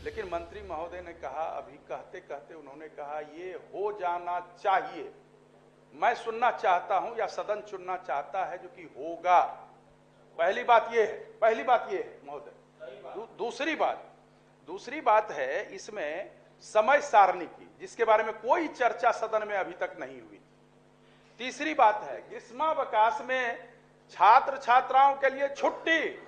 लेकिन मंत्री महोदय ने कहा, अभी कहते कहते उन्होंने कहा ये हो जाना चाहिए। मैं सुनना चाहता हूं या सदन चुनना चाहता है जो कि होगा। पहली बात ये है महोदय। दूसरी बात है इसमें समय सारणी की, जिसके बारे में कोई चर्चा सदन में अभी तक नहीं हुई। तीसरी बात है ग्रीष्मावकाश में छात्र छात्राओं के लिए छुट्टी।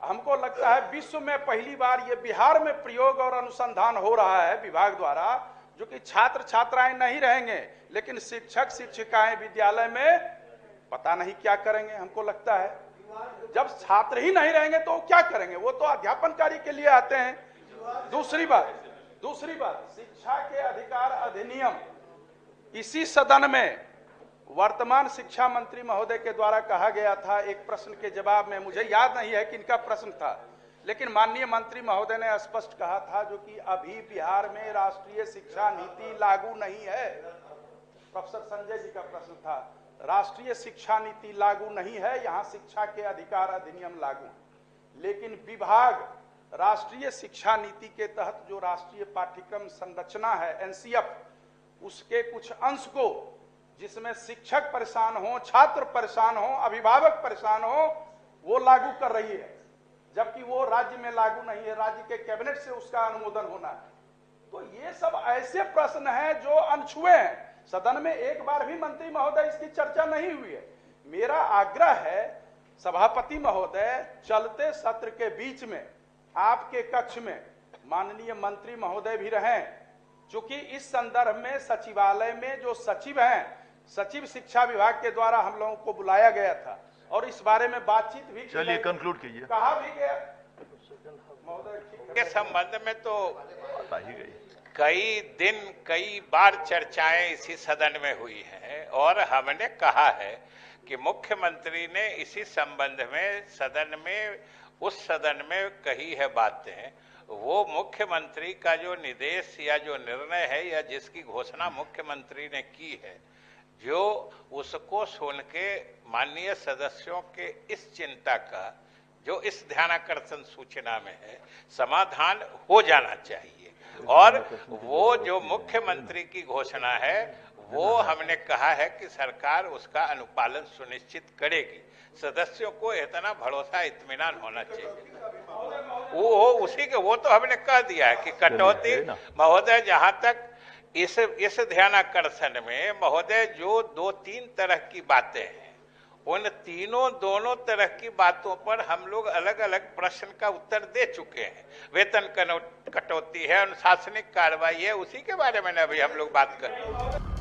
हमको लगता है विश्व में पहली बार ये बिहार में प्रयोग और अनुसंधान हो रहा है विभाग द्वारा, जो कि छात्र छात्राएं नहीं रहेंगे लेकिन शिक्षक शिक्षिकाएं विद्यालय में पता नहीं क्या करेंगे। हमको लगता है जब छात्र ही नहीं रहेंगे तो क्या करेंगे, वो तो अध्यापन कार्य के लिए आते हैं। दूसरी बात शिक्षा के अधिकार अधिनियम, इसी सदन में वर्तमान शिक्षा मंत्री महोदय के द्वारा कहा गया था एक प्रश्न के जवाब में, मुझे याद नहीं है कि इनका प्रश्न था, लेकिन माननीय मंत्री महोदय ने स्पष्ट कहा था जो कि अभी बिहार में राष्ट्रीय शिक्षा नीति लागू नहीं है। प्रोफेसर संजय जी का प्रश्न था, राष्ट्रीय शिक्षा नीति लागू नहीं है, यहाँ शिक्षा के अधिकार अधिनियम लागू है। लेकिन विभाग राष्ट्रीय शिक्षा नीति के तहत जो राष्ट्रीय पाठ्यक्रम संरचना है एनसीएफ, उसके कुछ अंश को जिसमें शिक्षक परेशान हो, छात्र परेशान हो, अभिभावक परेशान हो, वो लागू कर रही है, जबकि वो राज्य में लागू नहीं है। राज्य के कैबिनेट से उसका अनुमोदन होना है। तो ये सब ऐसे प्रश्न हैं जो अनछुए हैं। सदन में एक बार भी मंत्री महोदय इसकी चर्चा नहीं हुई है। मेरा आग्रह है सभापति महोदय, चलते सत्र के बीच में आपके कक्ष में माननीय मंत्री महोदय भी रहें, चूंकि इस संदर्भ में सचिवालय में जो सचिव हैं, सचिव शिक्षा विभाग के द्वारा हम लोगों को बुलाया गया था और इस बारे में बातचीत भी चलिए कंक्लूड कीजिए। कहा भी गया महोदय के संबंध में तो ही गई कई दिन कई बार चर्चाएं इसी सदन में हुई हैं और हमने कहा है कि मुख्यमंत्री ने इसी संबंध में उस सदन में कही है बातें। वो मुख्यमंत्री का जो निर्देश या जो निर्णय है या जिसकी घोषणा मुख्यमंत्री ने की है, जो उसको सुन के माननीय सदस्यों के इस चिंता का जो इस ध्यानाकर्षण सूचना में है समाधान हो जाना चाहिए। और वो जो मुख्यमंत्री की घोषणा है वो हमने कहा है कि सरकार उसका अनुपालन सुनिश्चित करेगी। सदस्यों को इतना भरोसा इत्मीनान होना चाहिए। वो तो हमने कह दिया है कि कटौती महोदय, जहां तक इस ध्यानाकर्षण में महोदय जो 2-3 तरह की बातें हैं, उन दोनों तरह की बातों पर हम लोग अलग अलग प्रश्न का उत्तर दे चुके हैं। वेतन कटौती है, अनुशासनिक कार्रवाई है, उसी के बारे में अभी हम लोग बात कर रहे हैं।